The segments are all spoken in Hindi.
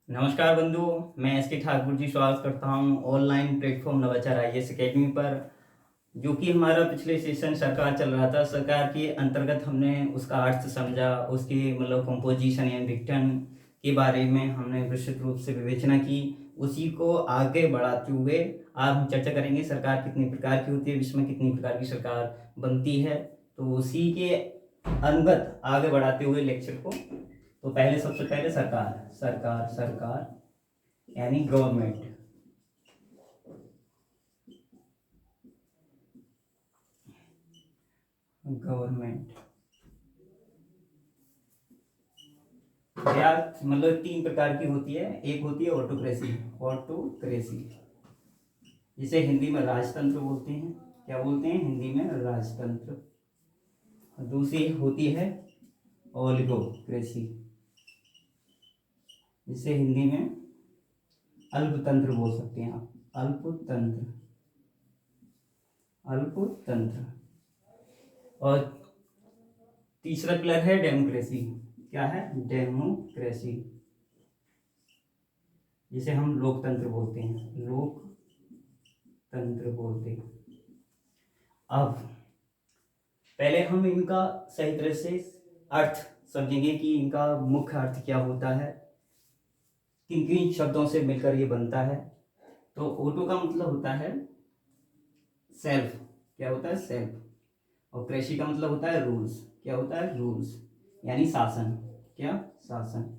नमस्कार बंधु, मैं एस के ठाकुर जी स्वागत करता हूं ऑनलाइन प्लेटफॉर्म नवाचार आईएएस एकेडमी पर। जो कि हमारा पिछले सेशन सरकार चल रहा था, सरकार के अंतर्गत हमने उसका अर्थ समझा, उसकी मतलब कंपोजिशन या विघटन के बारे में हमने विस्तृत रूप से विवेचना की। उसी को आगे बढ़ाते हुए आज हम चर्चा करेंगे सरकार कितनी प्रकार की होती है, विश्व में कितनी प्रकार की सरकार बनती है। तो उसी के अंतर्गत आगे बढ़ाते हुए लेक्चर को, तो पहले सबसे पहले सरकार सरकार सरकार यानी गवर्नमेंट। गवर्नमेंट या मतलब तीन प्रकार की होती है। एक होती है ऑटोक्रेसी। ऑटोक्रेसी जिसे हिंदी में राजतंत्र बोलते हैं। क्या बोलते हैं हिंदी में? राजतंत्र। दूसरी होती है ओलिगोक्रेसी, जिसे हिंदी में अल्पतंत्र बोल सकते हैं आप। अल्पतंत्र, अल्पतंत्र। और तीसरा पिलर है डेमोक्रेसी। क्या है? डेमोक्रेसी, जिसे हम लोकतंत्र बोलते हैं। लोकतंत्र बोलते हैं। अब पहले हम इनका सही तरह से अर्थ समझेंगे कि इनका मुख्य अर्थ क्या होता है, किन किन शब्दों से मिलकर ये बनता है। तो ऑटो का मतलब होता है सेल्फ। क्या होता है? सेल्फ। और क्रेसी का मतलब होता है रूल्स। क्या होता है? रूल्स, यानी शासन। क्या? शासन।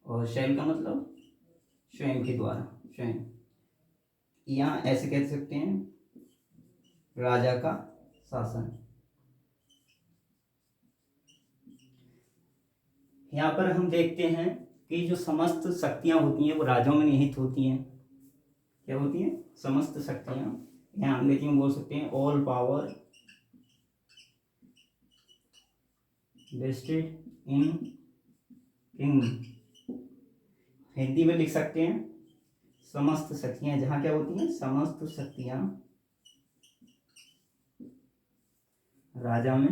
और शेल का मतलब स्वयं के द्वारा, स्वयं। यहाँ ऐसे कह सकते हैं राजा का शासन। यहाँ पर हम देखते हैं कि जो समस्त शक्तियाँ होती हैं वो राजाओं में निहित होती हैं। क्या होती हैं? समस्त शक्तियाँ। यहाँ अंग्रेजी में बोल सकते हैं ऑल पावर वेस्टेड इन किंग। हिंदी में लिख सकते हैं समस्त शक्तियाँ। जहाँ क्या होती हैं? समस्त शक्तियाँ राजा में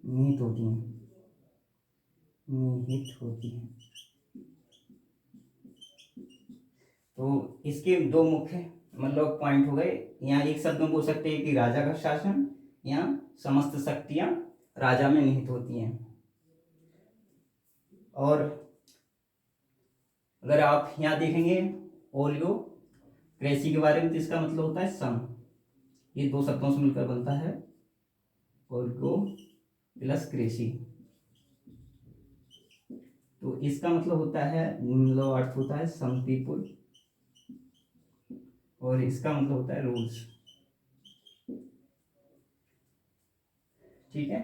निहित होती हैं। निहित होती हैं। तो इसके दो मुख्य मतलब पॉइंट हो गए। यहाँ एक शब्द में बोल सकते हैं कि राजा का शासन, या समस्त शक्तियां राजा में निहित होती हैं। और अगर आप यहाँ देखेंगे ओलिगोक्रेसी के बारे में, तो इसका मतलब होता है सम। ये दो शब्दों से मिलकर बनता है ओलिगो प्लस क्रेसी। तो इसका मतलब होता है, मतलब अर्थ होता है सम पीपुल, और इसका मतलब होता है रूल्स। ठीक है,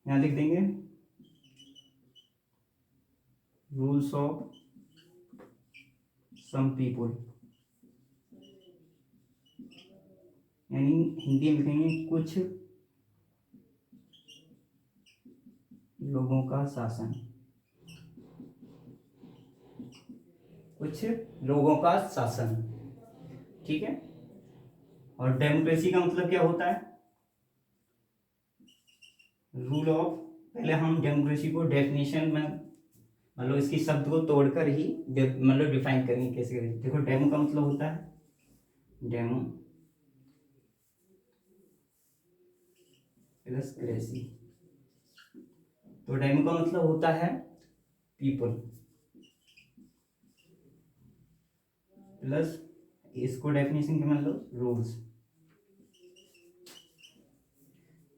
यहाँ लिख देंगे रूल्स ऑफ सम पीपुल, यानी हिंदी में लिखेंगे कुछ लोगों का शासन। कुछ लोगों का शासन। ठीक है। और डेमोक्रेसी का मतलब क्या होता है? Rule of. पहले हम डेमोक्रेसी को डेफिनेशन में मतलब इसकी शब्द को तोड़कर ही मतलब डिफाइन करेंगे कैसे करेंगे। देखो, डेमो का मतलब होता है डेमो प्लस क्रेसी। तो डेमो का मतलब होता है पीपल, प्लस इसको डेफिनेशन के मतलब रूल्स।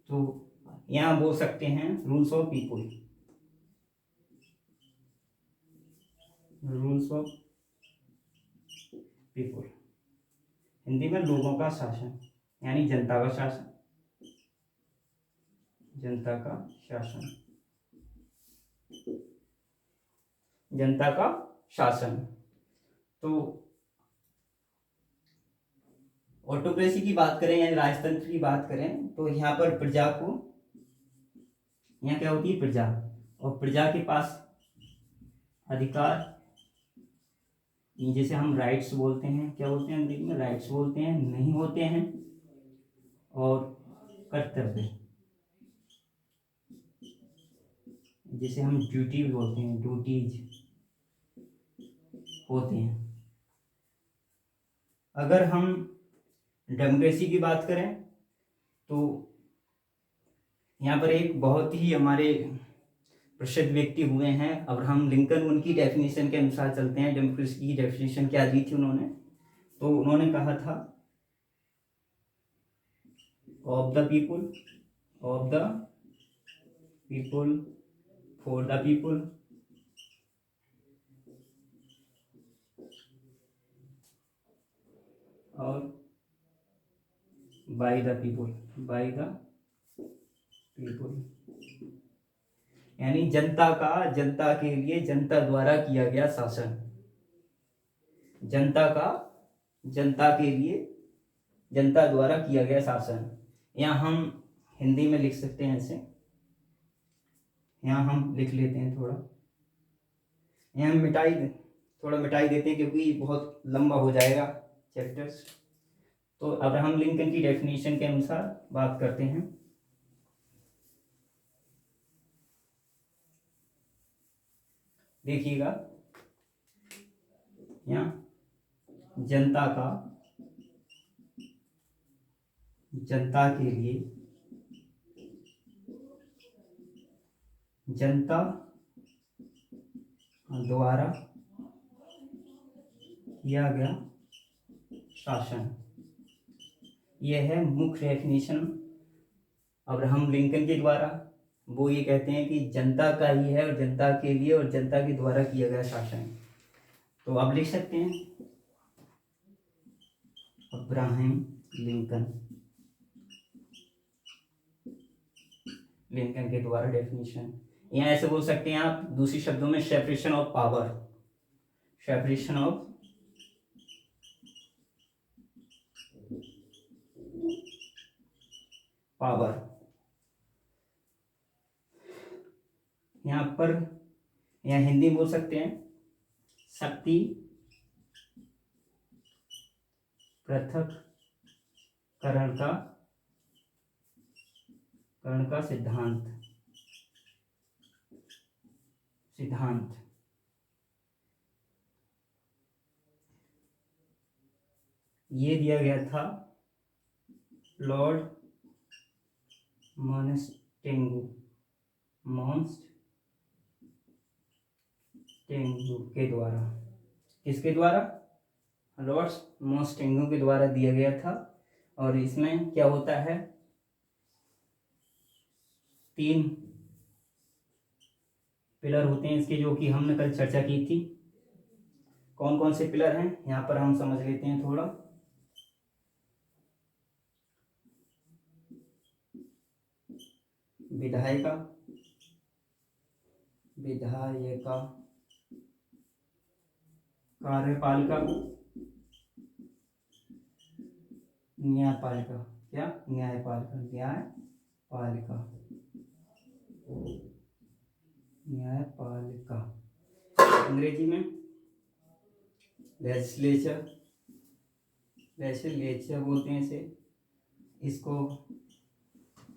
तो यहाँ बोल सकते हैं rules of people, rules of people. Hindi में लोगों का शासन, यानी जनता का शासन। जनता का शासन, जनता का शासन। तो ऑटोक्रेसी की बात करें यानी राजतंत्र की बात करें, तो यहाँ पर प्रजा को, यहाँ क्या होती है? प्रजा। और प्रजा के पास अधिकार, जैसे हम राइट्स बोलते हैं, क्या बोलते हैं अंग्रेजी में? राइट्स बोलते हैं, नहीं होते हैं। और कर्तव्य, जिसे हम ड्यूटी भी बोलते हैं, ड्यूटीज होते हैं। अगर हम डेमोक्रेसी की बात करें तो यहाँ पर एक बहुत ही हमारे प्रसिद्ध व्यक्ति हुए हैं अब्राहम लिंकन, उनकी डेफिनेशन के अनुसार चलते हैं। डेमोक्रेसी की डेफिनेशन क्या दी थी उन्होंने, तो उन्होंने कहा था of the people, of the people, for the people, और by the people, by the people. यानी जनता का, जनता के लिए, जनता द्वारा किया गया शासन। जनता का, जनता के लिए, जनता द्वारा किया गया शासन। यहाँ हम हिंदी में लिख सकते हैं ऐसे, यहाँ हम लिख लेते हैं थोड़ा, यहाँ थोड़ा मिटाई देते हैं क्योंकि बहुत लंबा हो जाएगा चैप्टर्स। तो अब्राहम लिंकन की डेफिनेशन के अनुसार बात करते हैं। देखिएगा यहाँ जनता का, जनता के लिए, जनता द्वारा किया गया शासन, यह है मुख्य डेफिनेशन अब्राहम लिंकन के द्वारा। वो ये कहते हैं कि जनता का ही है और जनता के लिए और जनता के द्वारा किया गया शासन। तो आप लिख सकते हैं अब्राहम लिंकन, लिंकन के द्वारा डेफिनेशन। यहाँ ऐसे बोल सकते हैं आप दूसरी शब्दों में separation of power, separation of power. यहाँ पर, यहाँ हिंदी बोल सकते हैं शक्ति पृथक्करण का सिद्धांत, सिद्धांत। ये दिया गया था लॉर्ड मॉन्टेस्क्यू, के द्वारा। किसके द्वारा? लॉर्ड मॉन्टेस्क्यू के द्वारा दिया गया था। और इसमें क्या होता है, 3 पिलर होते हैं इसके, जो कि हमने कल चर्चा की थी। कौन कौन से पिलर हैं यहाँ पर हम समझ लेते हैं थोड़ा। विधायिका, कार्यपालिका, न्यायपालिका। क्या? न्यायपालिका, न्यायपालिका, न्यायपालिका। अंग्रेजी में लेजिस्लेचर, लेजिस्लेचर बोलते हैं इसे। इसको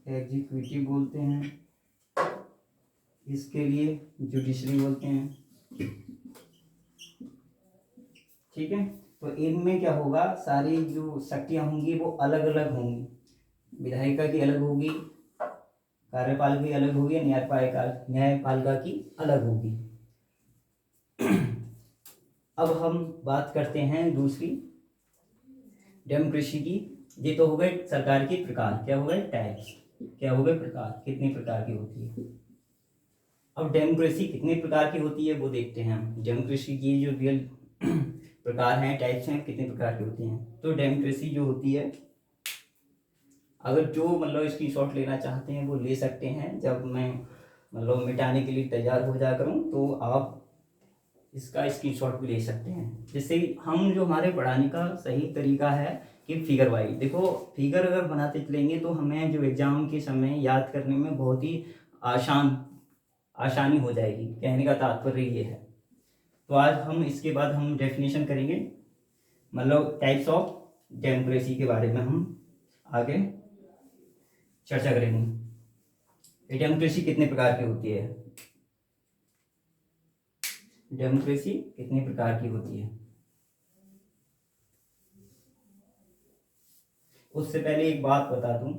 एग्जीक्यूटिव बोलते हैं, इसके लिए जुडिशरी बोलते हैं। ठीक है, तो इनमें क्या होगा, सारी जो शक्तियां होंगी वो अलग अलग होंगी। विधायिका की अलग होगी, कार्यपालिका की अलग होगी, न्यायपालिका की अलग होगी। अब हम बात करते हैं दूसरी डेमोक्रेसी की। ये तो हो गए सरकार के प्रकार, क्या हो गए, टाइप्स। क्या हो गए, प्रकार, कितने प्रकार की होती है। अब डेमोक्रेसी कितने प्रकार की होती है वो देखते हैं हम। डेमोक्रेसी की जो रियल प्रकार हैं, टाइप्स हैं, कितने प्रकार की होती हैं। तो डेमोक्रेसी जो होती है, अगर जो मतलब स्क्रीनशॉट लेना चाहते हैं वो ले सकते हैं। जब मैं मतलब मिटाने के लिए तैयार हो जा करूँ तो आप इसका स्क्रीनशॉट भी ले सकते हैं। जिससे हम, जो हमारे पढ़ाने का सही तरीका है कि फिगर वाइज, देखो फिगर अगर बनाते चलेंगे तो हमें जो एग्जाम के समय याद करने में बहुत ही आसानी हो जाएगी। कहने का तात्पर्य ये है। तो आज हम इसके बाद हम डेफिनेशन करेंगे, मतलब टाइप्स ऑफ डेमोक्रेसी के बारे में हम आगे चर्चा करेंगे। डेमोक्रेसी कितने प्रकार की होती है। डेमोक्रेसी कितने प्रकार की होती है। उससे पहले एक बात बता दूं,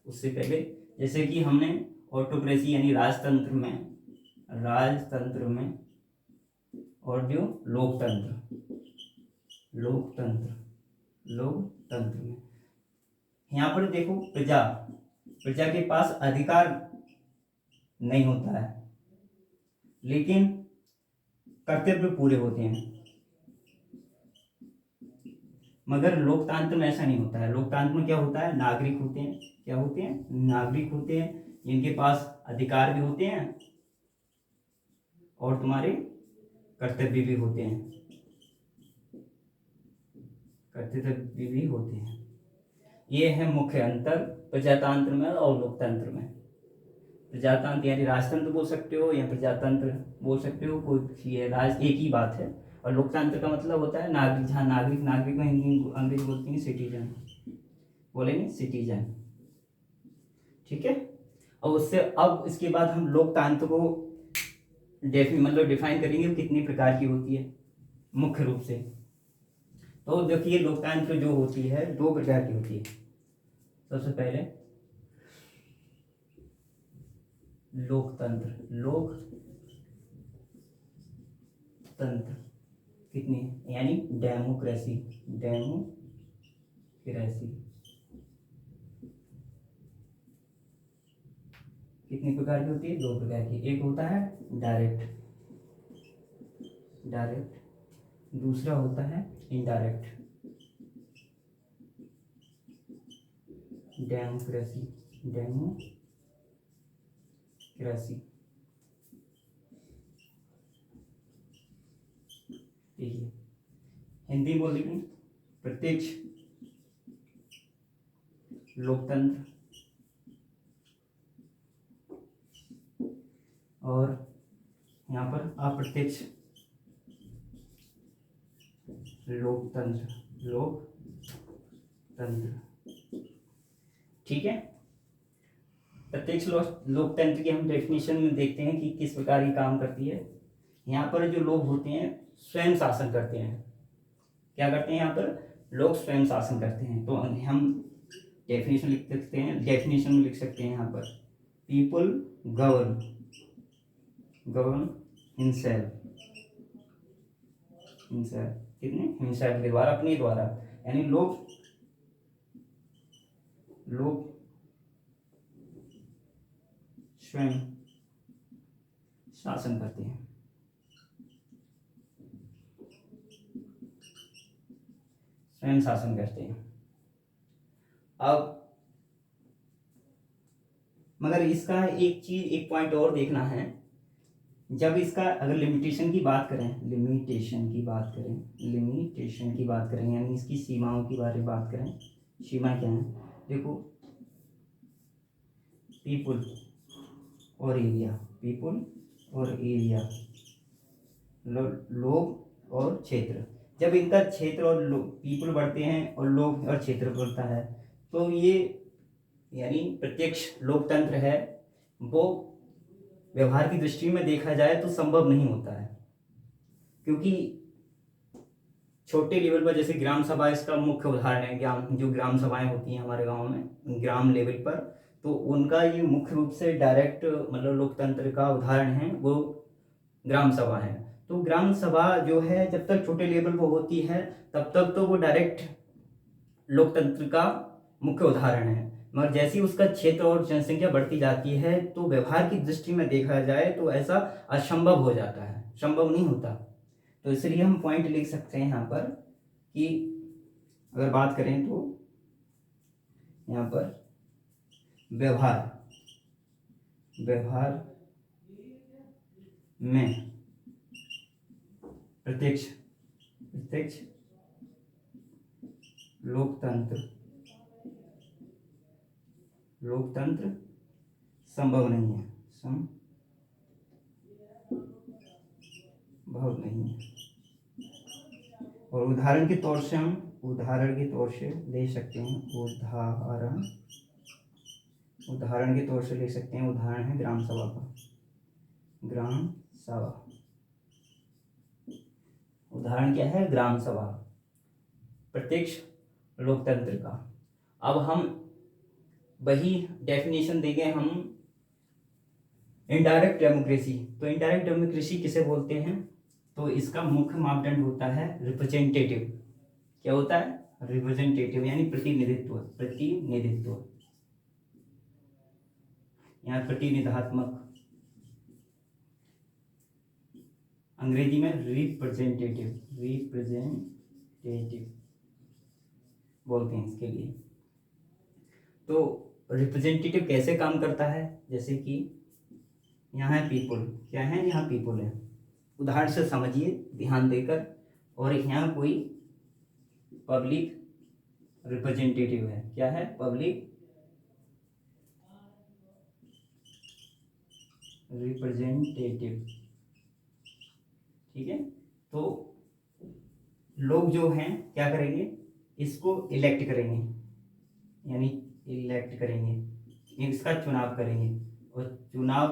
उससे पहले जैसे कि हमने ऑटोक्रेसी यानी राजतंत्र में और जो लोकतंत्र में, यहाँ पर देखो प्रजा के पास अधिकार नहीं होता है लेकिन कर्तव्य पूरे होते हैं। मगर लोकतंत्र में ऐसा नहीं होता है। लोकतंत्र में क्या होता है, नागरिक होते हैं, क्या होते हैं, नागरिक होते हैं, जिनके पास अधिकार भी होते हैं और तुम्हारे कर्तव्य भी होते हैं, ये है मुख्य अंतर प्रजातंत्र में और लोकतंत्र में। प्रजातंत्र यानी राजतंत्र बोल सकते हो या प्रजातंत्र बोल सकते हो, कोई ये राज एक ही बात है। और लोकतंत्र का मतलब होता है नागरिक, जहाँ नागरिक में हिंदी अंग्रेजी बोलते हैं सिटीजन, बोलेंगे सिटीजन, ठीक है। और उससे अब इसके बाद हम लोकतंत्र को डिफाइन करेंगे कितनी प्रकार की होती है मुख्य रूप से। तो देखिए लोकतंत्र जो होती है 2 प्रकार की होती है। सबसे पहले लोकतंत्र कितनी यानी डेमोक्रेसी कितनी प्रकार की होती है, 2 प्रकार की। एक होता है डायरेक्ट, दूसरा होता है इनडायरेक्ट, डेमोक्रेसी। ठीक है, हिंदी बोलेंगे प्रत्यक्ष लोकतंत्र और यहाँ पर अप्रत्यक्ष लोकतंत्र, ठीक है। प्रत्यक्ष लोकतंत्र की हम डेफिनेशन में देखते हैं कि किस प्रकार की काम करती है। यहाँ पर जो लोग होते हैं स्वयं शासन करते हैं। क्या करते हैं, यहाँ पर लोग स्वयं शासन करते हैं। तो हम डेफिनेशन लिख सकते हैं, डेफिनेशन में लिख सकते हैं यहाँ पर पीपल गवर्न हिमसेल्फ हिमसेल्फ के द्वारा, अपने द्वारा, यानी लोग स्वयं शासन करते हैं। अब मगर इसका एक पॉइंट और देखना है। जब इसका अगर लिमिटेशन की बात करें यानी इसकी सीमाओं की बारे में बात करें, सीमा क्या है, देखो पीपुल और एरिया, लोग और क्षेत्र। जब इनका क्षेत्र और पीपुल बढ़ते हैं और लोग और क्षेत्र बढ़ता है तो ये यानी प्रत्यक्ष लोकतंत्र है, वो व्यवहार की दृष्टि में देखा जाए तो संभव नहीं होता है। क्योंकि छोटे लेवल पर जैसे ग्राम सभा इसका मुख्य उदाहरण है। जो ग्राम सभाएं होती हैं हमारे गांव में ग्राम लेवल पर, तो उनका ये मुख्य रूप से डायरेक्ट लोकतंत्र का उदाहरण है, वो ग्राम सभा है। तो ग्राम सभा जो है जब तक छोटे लेवल पर होती है तब तक तो वो डायरेक्ट लोकतंत्र का मुख्य उदाहरण है। मगर जैसी उसका क्षेत्र और जनसंख्या बढ़ती जाती है तो व्यवहार की दृष्टि में देखा जाए तो ऐसा असंभव हो जाता है, संभव नहीं होता। तो इसलिए हम पॉइंट लिख सकते हैं यहाँ पर कि अगर बात करें तो यहाँ पर व्यवहार में प्रत्यक्ष लोकतंत्र संभव नहीं है, और उदाहरण के तौर से ले सकते हैं, उदाहरण के तौर से ले सकते हैं। उदाहरण है ग्राम सभा का, उदाहरण क्या है? ग्राम सभा, प्रत्यक्ष लोकतंत्र का। अब हम वही डेफिनेशन देंगे हम इनडायरेक्ट डेमोक्रेसी। तो इनडायरेक्ट डेमोक्रेसी किसे बोलते हैं? तो इसका मुख्य मापदंड होता है रिप्रेजेंटेटिव। क्या होता है? रिप्रेजेंटेटिव यानी प्रतिनिधित्व। प्रतिनिधित्व या प्रतिनिधात्मक, अंग्रेजी में रिप्रेजेंटेटिव, रिप्रेजेंटेटिव बोलते हैं इसके लिए। तो रिप्रेजेंटेटिव कैसे काम करता है? जैसे कि यहाँ है पीपुल, क्या है? यहाँ पीपुल है, उदाहरण से समझिए ध्यान देकर। और यहाँ कोई पब्लिक रिप्रेजेंटेटिव है, क्या है? पब्लिक रिप्रेजेंटेटिव, ठीक है। तो लोग जो हैं क्या करेंगे? इसको इलेक्ट करेंगे, यानी इलेक्ट करेंगे, इसका चुनाव करेंगे। और चुनाव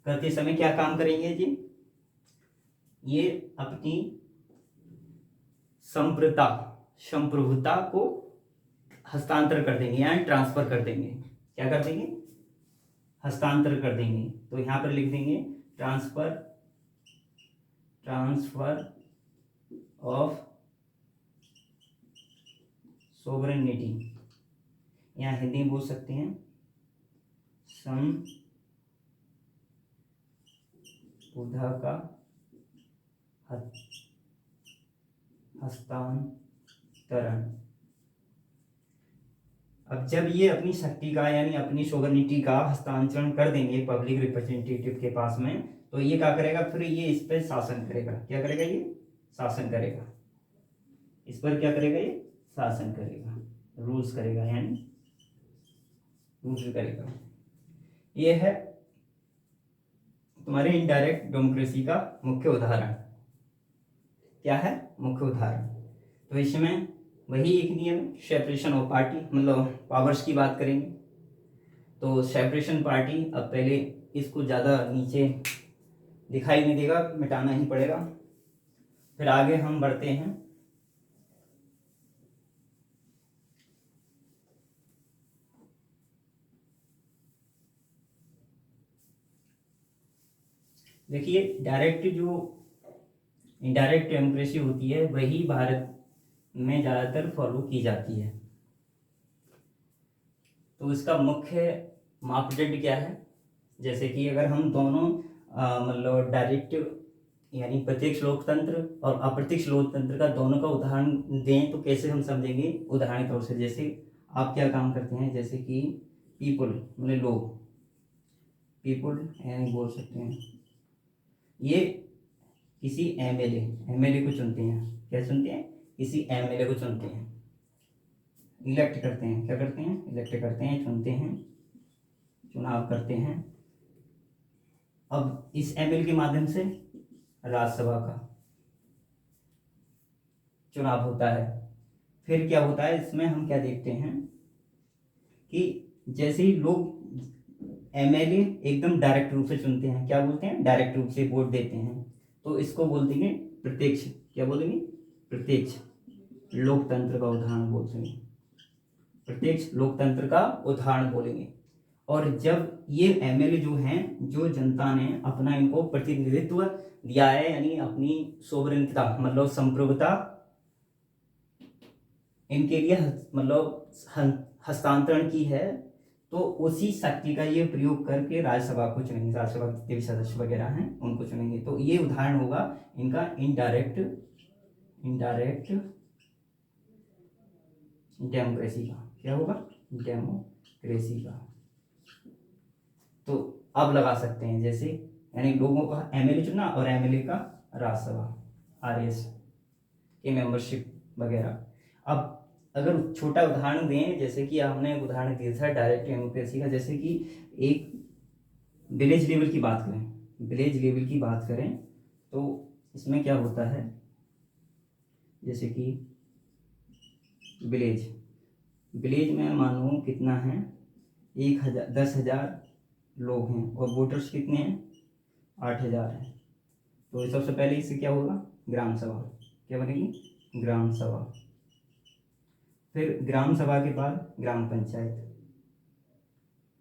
करते समय क्या काम करेंगे जी? ये अपनी संप्रभुता को हस्तांतर कर देंगे, यानी ट्रांसफर कर देंगे। क्या कर देंगे? हस्तांतर कर देंगे। तो यहां पर लिख देंगे ट्रांसफर ऑफ सोवरेनिटी, यहाँ हिंदी में बोल सकते हैं संप्रभुता का हस्तांतरण। अब जब ये अपनी शक्ति का यानी अपनी सोवरेनिटी का हस्तांतरण कर देंगे पब्लिक रिप्रेजेंटेटिव के पास में, तो ये क्या करेगा? फिर ये इस पर शासन करेगा। क्या करेगा? ये शासन करेगा। इस पर क्या करेगा? ये शासन करेगा, रूल्स करेगा, यानी रूल्स करेगा। ये है तुम्हारे इनडायरेक्ट डेमोक्रेसी का मुख्य उदाहरण। क्या है? मुख्य उदाहरण। तो इसमें वही एक नियम, सेपरेशन ऑफ पार्टी, मतलब पावर्स की बात करेंगे। तो सेपरेशन पार्टी, अब पहले इसको ज़्यादा नीचे दिखाई नहीं देगा, मिटाना ही पड़ेगा। फिर आगे हम बढ़ते हैं। देखिए इनडायरेक्ट डेमोक्रेसी होती है वही भारत में ज़्यादातर फॉलो की जाती है। तो इसका मुख्य मापदंड क्या है? जैसे कि अगर हम दोनों मतलब डायरेक्ट यानी प्रत्यक्ष लोकतंत्र और अप्रत्यक्ष लोकतंत्र का दोनों का उदाहरण दें तो कैसे हम समझेंगे? उदाहरण तौर से जैसे आप क्या काम करते हैं, जैसे कि पीपुल मतलब लोग, पीपुल यानी बोल सकते हैं ये किसी एमएलए को चुनते हैं। क्या चुनते हैं? किसी एमएलए को चुनते हैं, इलेक्ट करते हैं। क्या करते हैं? इलेक्ट करते हैं, चुनते हैं, चुनाव करते हैं। अब इस एमएलए के माध्यम से राज्यसभा का चुनाव होता है। फिर क्या होता है इसमें? हम क्या देखते हैं कि जैसे ही लोग एमएलए एकदम डायरेक्ट रूप से चुनते हैं, क्या बोलते हैं? डायरेक्ट रूप से वोट देते हैं, तो इसको बोल देंगे प्रत्यक्ष। क्या बोलेंगे? प्रत्यक्ष लोकतंत्र का उदाहरण बोलते हैं, प्रत्यक्ष लोकतंत्र का उदाहरण बोलेंगे। और जब ये एमएलए जो हैं, जो जनता ने अपना इनको प्रतिनिधित्व दिया है, यानी अपनी सोवरेनिटी मतलब संप्रभुता इनके लिए मतलब हस्तांतरण की है, तो उसी शक्ति का ये प्रयोग करके राज्यसभा को चुनेंगे, राज्यसभा के जितने भी सदस्य वगैरह हैं उनको चुनेंगे। तो ये उदाहरण होगा इनका इनडायरेक्ट डेमोक्रेसी का। क्या होगा? डेमोक्रेसी का। तो अब लगा सकते हैं जैसे, यानी लोगों का एमएलए चुना और एमएलए का राज्यसभा आरएस के मेंबरशिप वगैरह। अब अगर छोटा उदाहरण दें, जैसे कि हमने एक उदाहरण दिया था डायरेक्ट डेमोक्रेसी का, जैसे कि एक विलेज लेवल की बात करें, तो इसमें क्या होता है? जैसे कि विलेज में मानो कितना है? 10,000 लोग हैं और वोटर्स कितने हैं? 8,000 हैं। तो सबसे पहले इससे क्या होगा? ग्राम सभा। क्या बनेगी? ग्राम सभा। फिर ग्राम सभा के बाद ग्राम पंचायत,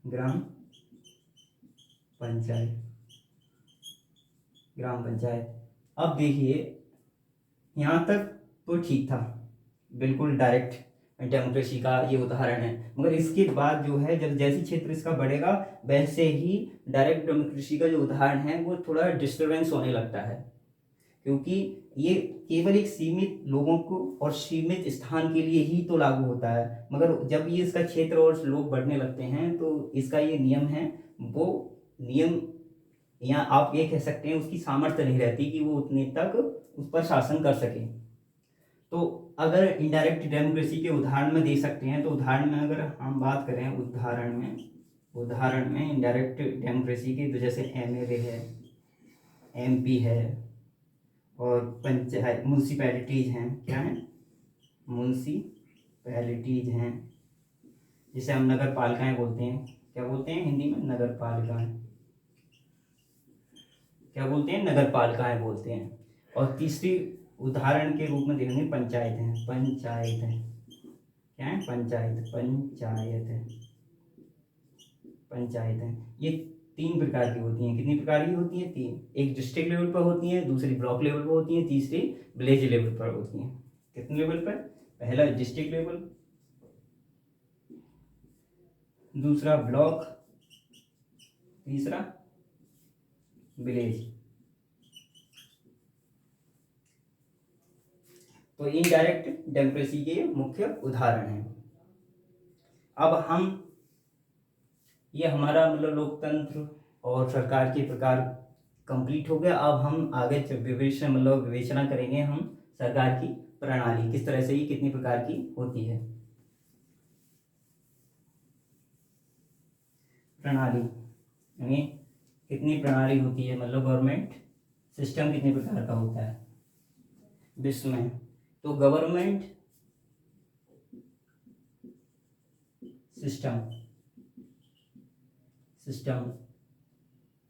ग्राम पंचायत, ग्राम पंचायत। अब देखिए यहाँ तक तो ठीक था, बिल्कुल डायरेक्ट डेमोक्रेसी का ये उदाहरण है, मगर इसके बाद जो है जब जैसे क्षेत्र इसका बढ़ेगा वैसे ही डायरेक्ट डेमोक्रेसी का जो उदाहरण है वो थोड़ा डिस्टर्बेंस होने लगता है, क्योंकि ये केवल एक सीमित लोगों को और सीमित स्थान के लिए ही तो लागू होता है, मगर जब ये इसका क्षेत्र और लोग बढ़ने लगते हैं तो इसका ये नियम है, वो नियम या आप ये कह सकते हैं उसकी सामर्थ्य नहीं रहती कि वो उतने तक उस पर शासन कर सके। तो अगर इनडायरेक्ट डेमोक्रेसी के उदाहरण में दे सकते हैं, तो उदाहरण में अगर हम बात करें उदाहरण में इनडायरेक्ट डेमोक्रेसी के, तो जैसे एमएलए है, एमपी है, और पंचायत म्यूनसिपैलिटीज हैं, क्या है? म्यूनसिपैलिटीज हैं, जिसे हम नगर पालिकाएं बोलते हैं। क्या बोलते हैं हिंदी में? नगर पालिकाएं। क्या बोलते हैं? नगर पालिकाएं बोलते हैं। और तीसरी उदाहरण के रूप में देखेंगे पंचायत है, पंचायत है, क्या है? पंचायत, पंचायत है, पंचायत है। ये 3 प्रकार की होती हैं। कितनी प्रकार की होती हैं? 3। एक डिस्ट्रिक्ट लेवल पर होती है, दूसरी ब्लॉक लेवल पर होती है, तीसरी विलेज लेवल पर होती है। कितने लेवल पर? पहला डिस्ट्रिक्ट लेवल, दूसरा ब्लॉक, तीसरा विलेज। तो इनडायरेक्ट डेमोक्रेसी के मुख्य उदाहरण हैं। अब हम ये हमारा मतलब लोकतंत्र और सरकार के प्रकार कंप्लीट हो गया। अब हम आगे विवेचना करेंगे हम सरकार की प्रणाली, किस तरह से ये कितनी प्रकार की होती है। प्रणाली यानी कितनी प्रणाली होती है, मतलब गवर्नमेंट सिस्टम कितने प्रकार का होता है विश्व में। तो गवर्नमेंट सिस्टम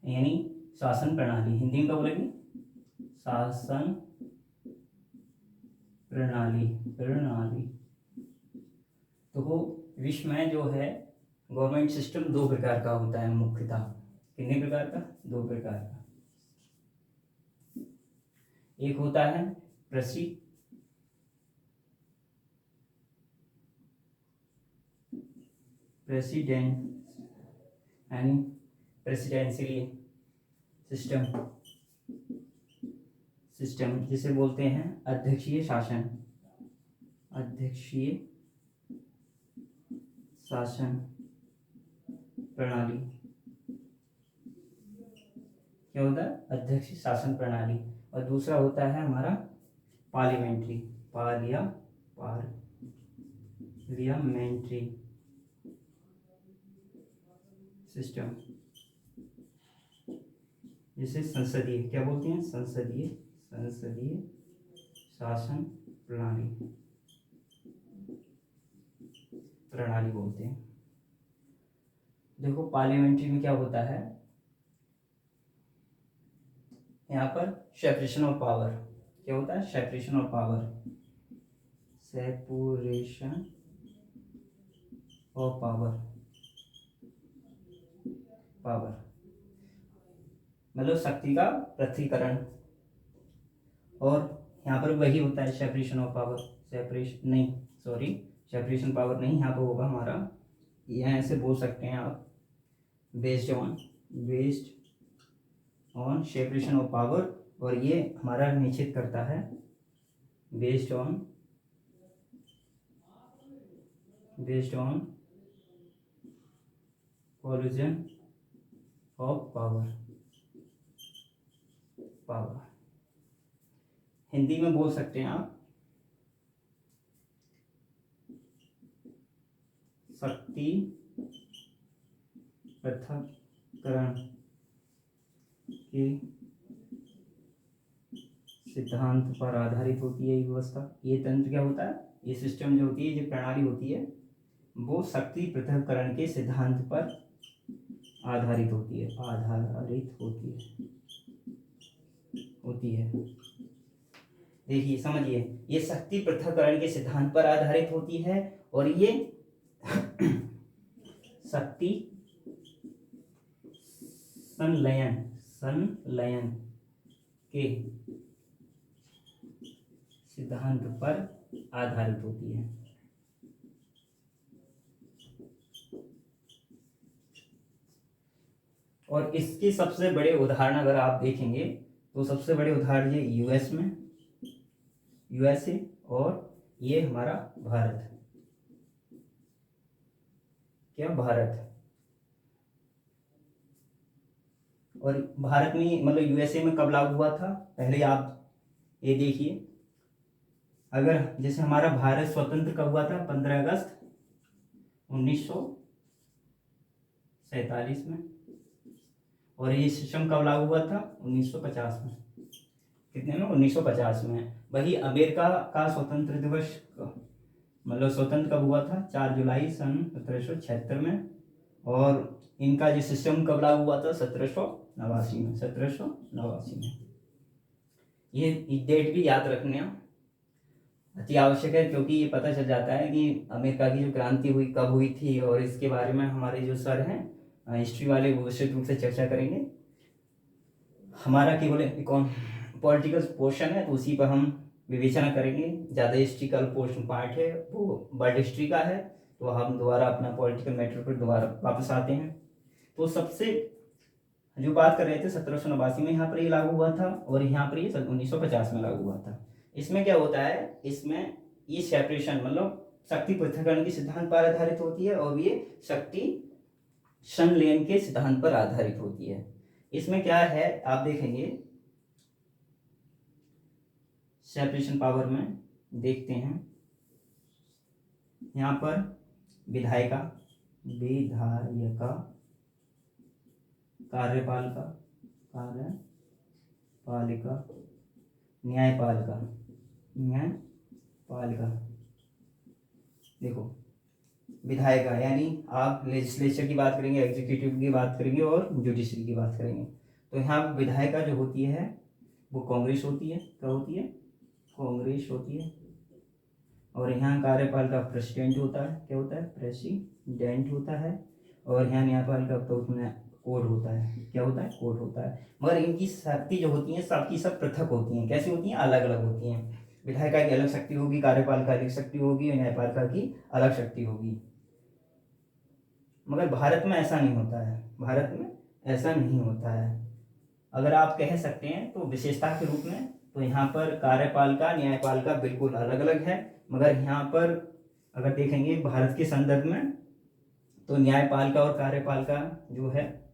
यानी शासन प्रणाली, हिंदी में क्या बोलेंगे? शासन प्रणाली। तो विश्व में जो है गवर्नमेंट सिस्टम 2 प्रकार का होता है मुख्यतः। कितने प्रकार का? 2 प्रकार का। एक होता है प्रेसिडेंशियल सिस्टम, जिसे बोलते हैं अध्यक्षीय शासन प्रणाली। क्या होता है? अध्यक्षीय शासन प्रणाली। और दूसरा होता है हमारा पार्लियामेंट्री सिस्टम, जिसे संसदीय क्या बोलते हैं? संसदीय शासन प्रणाली बोलते हैं। देखो पार्लियामेंट्री में क्या होता है, यहाँ पर सेपरेशन ऑफ पावर। क्या होता है? सेपरेशन ऑफ पावर मतलब शक्ति का पृथक्करण। और यहाँ पर वही होता है सेपरेशन पावर नहीं, यहाँ पर होगा हमारा, यहाँ से बोल सकते हैं आप, based on separation of power. और ये हमारा निश्चित करता है based on collision of power. Hindi में बोल सकते हैं आप शक्ति पृथक्करण के सिद्धांत पर आधारित होती है ये व्यवस्था। ये तंत्र क्या होता है? ये सिस्टम जो होती है, जो प्रणाली होती है, वो शक्ति पृथक्करण के सिद्धांत पर आधारित होती है। देखिए समझिए, ये शक्ति पृथक्करण के सिद्धांत पर आधारित होती है और ये शक्ति संलयन के सिद्धांत पर आधारित होती है। और इसके सबसे बड़े उदाहरण अगर आप देखेंगे तो सबसे बड़े उदाहरण ये यूएसए और ये हमारा भारत। क्या भारत? और भारत में मतलब यूएसए में कब लागू हुआ था, पहले आप ये देखिए। अगर जैसे हमारा भारत स्वतंत्र कब हुआ था, 15 अगस्त 1947 में। और ये सिस्टम कब लागू हुआ था, 1950 में। कितने में? 1950 में। वही अमेरिका का स्वतंत्र दिवस मतलब स्वतंत्र कब हुआ था, 4 जुलाई सन 1776 में। और इनका जो सिस्टम कब लागू हुआ था, 1789 में। ये डेट भी याद रखना अति आवश्यक है, क्योंकि ये पता चल जाता है कि अमेरिका की जो क्रांति हुई कब हुई थी, और इसके बारे में हमारे जो सर हैं हिस्ट्री वाले वो विस्तृत रूप से चर्चा करेंगे। हमारा केवल पॉलिटिकल पोर्शन है तो उसी पर हम विवेचना करेंगे। ज़्यादा हिस्ट्रिकल पोर्शन पार्ट है वो वर्ल्ड हिस्ट्री का है, तो हम दोबारा अपना पॉलिटिकल मैटर पर दोबारा वापस आते हैं। तो सबसे जो बात कर रहे थे 1789 में यहाँ पर ये लागू हुआ था, और यहाँ पर ये 1950 में लागू हुआ था। इसमें क्या होता है, इसमें ये सेपरेशन मतलब शक्ति पृथक्करण के सिद्धांत पर आधारित होती है, और ये शक्ति संलयन के सिद्धांत पर आधारित होती है। इसमें क्या है आप देखेंगे, सेपरेशन पावर में देखते हैं यहाँ पर विधायिका, कार्यपालिका, न्यायपालिका। देखो विधायिका यानी आप लेजिस्लेचर की बात करेंगे, एग्जीक्यूटिव की बात करेंगे और जुडिशरी की बात करेंगे। तो यहाँ विधायिका जो होती है वो कांग्रेस होती है। क्या होती है? कांग्रेस होती है। और यहाँ कार्यपालिका प्रेसिडेंट होता है। क्या होता है? प्रेसिडेंट होता है। और यहाँ न्यायपालिका तो उसमें कोर्ट होता है। क्या होता है? कोर्ट होता है। मगर इनकी शक्ति जो होती है सबकी सब पृथक होती हैं। कैसी होती हैं? अलग अलग होती हैं। विधायिका की अलग शक्ति होगी, कार्यपालिका की अलग शक्ति होगी, और न्यायपालिका की अलग शक्ति होगी। मगर भारत में ऐसा नहीं होता है। भारत में ऐसा नहीं होता है। अगर आप कह सकते हैं तो विशेषता के रूप में तो यहाँ पर कार्यपालिका न्यायपालिका बिल्कुल अलग अलग है। मगर यहाँ पर अगर देखेंगे भारत के संदर्भ में तो न्यायपालिका और कार्यपालिका जो है,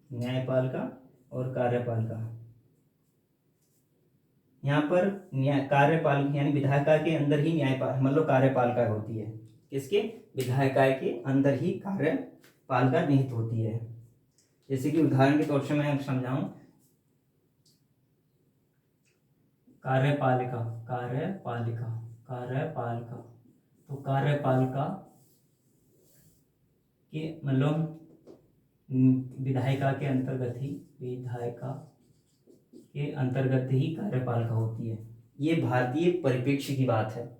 न्यायपालिका और कार्यपालिका, यहाँ पर कार्यपालिका यानी विधायिका के अंदर ही न्यायपालिका मतलब कार्यपालिका होती है। किसके? विधायिका के अंदर ही कार्यपालिका निहित होती है। जैसे कि उदाहरण के तौर से मैं समझाऊं, कार्यपालिका तो कार्यपालिका के मतलब विधायिका के अंतर्गत ही कार्यपालिका होती है। ये भारतीय परिप्रेक्ष्य की बात है।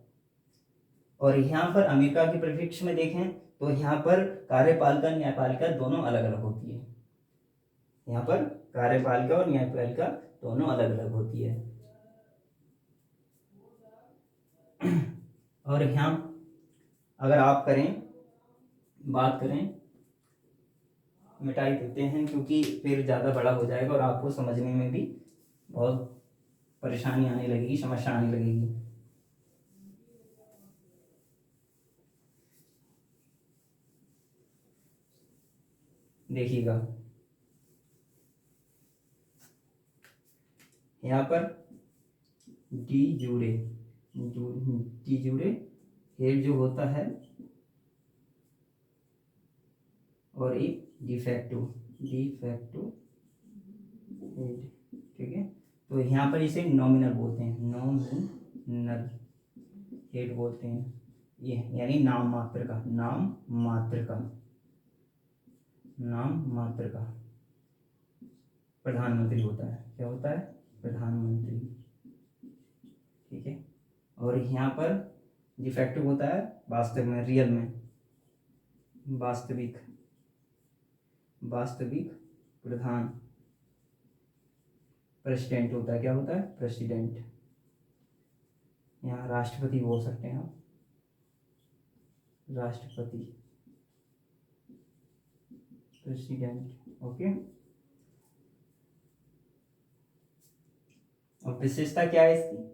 और यहाँ पर अमेरिका के परिप्रेक्ष्य में देखें तो यहाँ पर कार्यपालिका न्यायपालिका दोनों अलग अलग होती है। यहाँ पर कार्यपालिका और न्यायपालिका दोनों अलग अलग होती है। और यहाँ अगर आप बात करें, मिटाई देते हैं क्योंकि फिर ज़्यादा बड़ा हो जाएगा और आपको समझने में भी बहुत परेशानी आने लगेगी, समस्या आने लगेगी। देखिएगा यहाँ पर डी जूरे हेड जो होता है और एक डिफेक्टो हेड, ठीक है। तो यहाँ पर इसे नॉमिनल बोलते हैं, नॉमिनल हेड बोलते हैं। ये यानी नाम मात्र का प्रधानमंत्री होता है। क्या होता है? प्रधानमंत्री। ठीक है। और यहाँ पर डिफेक्टिव होता है वास्तव में, रियल में, वास्तविक, वास्तविक प्रधान, प्रेसिडेंट होता है। क्या होता है? प्रेसिडेंट। यहाँ राष्ट्रपति बोल सकते हैं आप, राष्ट्रपति, प्रेसिडेंट। ओके। और विशेषता क्या है इसकी?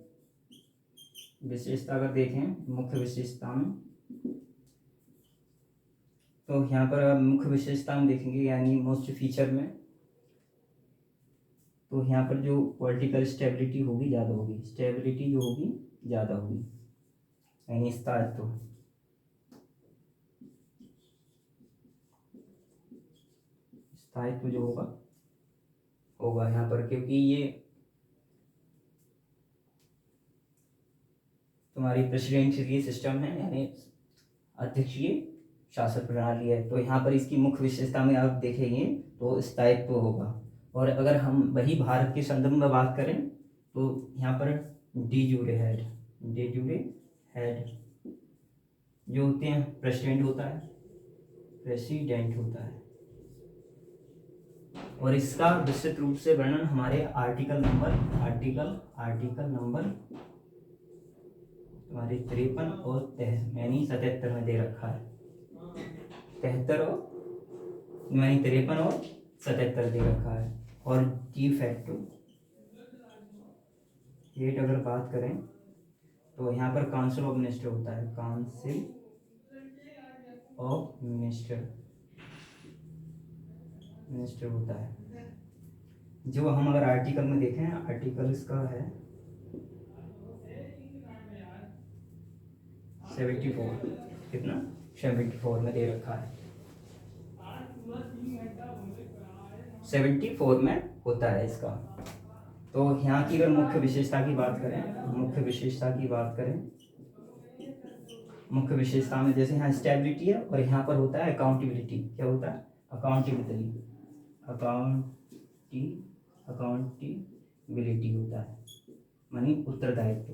विशेषता अगर देखें मुख्य विशेषता में, तो यहाँ पर आप मुख्य विशेषता में देखेंगे यानी मोस्ट फीचर में, तो यहाँ पर जो पॉलिटिकल स्टेबिलिटी होगी ज़्यादा होगी, स्टेबिलिटी जो होगी ज़्यादा होगी, यानी स्थायित्व, स्थायित्व जो होगा होगा यहाँ पर, क्योंकि ये तुम्हारी प्रेसिडेंशियल सिस्टम है, यानी अध्यक्षीय शासन प्रणाली है। तो यहाँ पर इसकी मुख्य विशेषता में आप देखेंगे तो स्थायित्व होगा। और अगर हम वही भारत के संदर्भ में बात करें तो यहाँ पर D jure head, D jure head जो होते हैं, प्रेसिडेंट होता है, प्रेसिडेंट होता है। और इसका विस्तृत रूप से वर्णन हमारे आर्टिकल नंबर हमारे 53 और यानी 77 में दे रखा है। 73 और यानी 53 और 77 दे रखा है। और डी फैक्टो हेड अगर बात करें तो यहाँ पर काउंसिल ऑफ मिनिस्टर होता है, काउंसिल ऑफ मिनिस्टर होता है। जो हम अगर आर्टिकल में देखें, आर्टिकल इसका है 74, कितना? 74 में दे रखा है, 74 में होता है इसका। तो यहाँ की अगर मुख्य विशेषता की बात करें, मुख्य विशेषता में जैसे यहाँ स्टेबिलिटी है और यहाँ पर होता है अकाउंटेबिलिटी। क्या होता है? अकाउंटेबिलिटी होता है, मानी उत्तरदायित्व,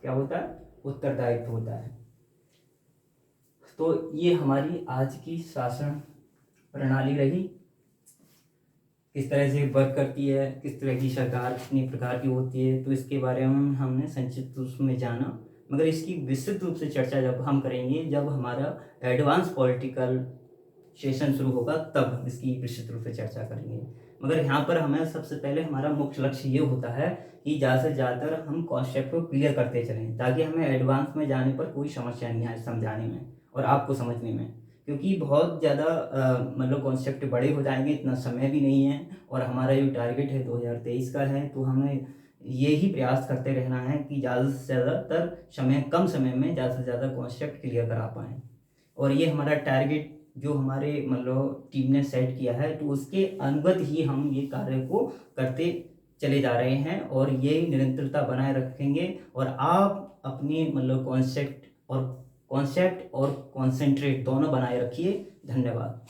क्या होता है? उत्तरदायित्व होता है। तो ये हमारी आज की शासन प्रणाली रही, किस तरह से वर्क करती है, किस तरह की सरकार कितनी प्रकार की होती है, तो इसके बारे में हमने संक्षिप्त रूप में जाना। मगर इसकी विस्तृत रूप से चर्चा जब हम करेंगे, जब हमारा एडवांस पॉलिटिकल सेशन शुरू होगा, तब इसकी विस्तृत रूप से चर्चा करेंगे। मगर यहाँ पर हमें सबसे पहले हमारा मुख्य लक्ष्य ये होता है कि ज़्यादा से ज़्यादा हम कॉन्सेप्ट को क्लियर करते चलें, ताकि हमें एडवांस में जाने पर कोई समस्या नहीं आए समझाने में और आपको समझने में। क्योंकि बहुत ज़्यादा मतलब कॉन्सेप्ट बड़े हो जाएंगे, इतना समय भी नहीं है, और हमारा जो टारगेट है 2023 का है, तो हमें ये ही प्रयास करते रहना है कि ज़्यादा से ज़्यादातर कम समय में ज़्यादा से ज़्यादा कॉन्सेप्ट क्लियर करा पाएँ। और ये हमारा टारगेट जो हमारे मतलब टीम ने सेट किया है, तो उसके अनुगत ही हम ये कार्य को करते चले जा रहे हैं, और ये निरंतरता बनाए रखेंगे। और आप अपने मतलब कॉन्सेप्ट और कॉन्सेंट्रेट दोनों बनाए रखिए। धन्यवाद।